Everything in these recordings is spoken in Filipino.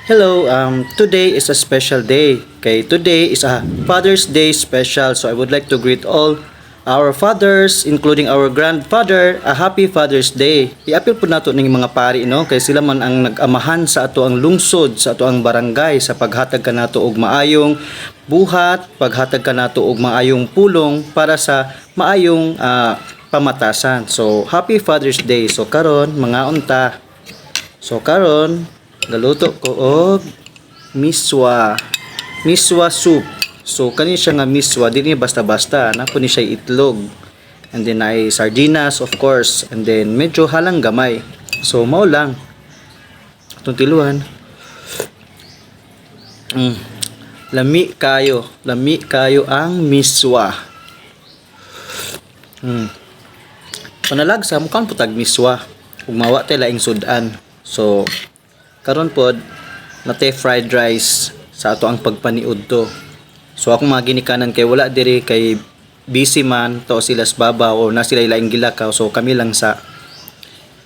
Hello, today is a special day. Okay, today is a Father's Day special. So I would like to greet all our fathers, including our grandfather, a happy Father's Day. I-appeal po nato ning mga pari, no? Kay sila man ang nag-amahan sa ato ang lungsod, sa ato ang barangay, sa paghatag kanato og maayong buhat, paghatag kanato og maayong pulong para sa maayong pamatasan. So, happy Father's Day. So karon mga unta. So karon galuto ko og miswa. Miswa soup. So kani siya nga miswa, di niya basta-basta, na po ni siya itlog. And then ay sardinas of course, and then medyo halang gamay. So mao lang. Atong tiluan. Lami kayo ang miswa. Panalagsa mo kan putag miswa. Ug mawa tay laing sudan. So karon pod nate fried rice sa ato ang pagpaniud to. So akong mga ginikanan kay wala diri kay busy man to sila sa babaw o na sila laing gilakaw, so kami lang sa.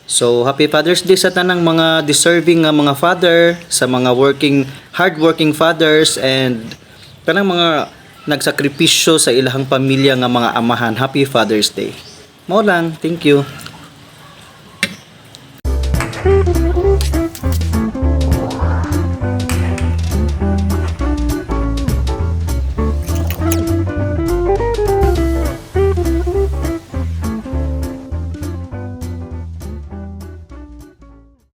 So happy Father's Day sa tanang mga deserving nga mga father, sa mga hardworking fathers, and tanang mga nagsakripisyo sa ilahang pamilya nga mga amahan. Happy Father's Day. Mao lang, thank you.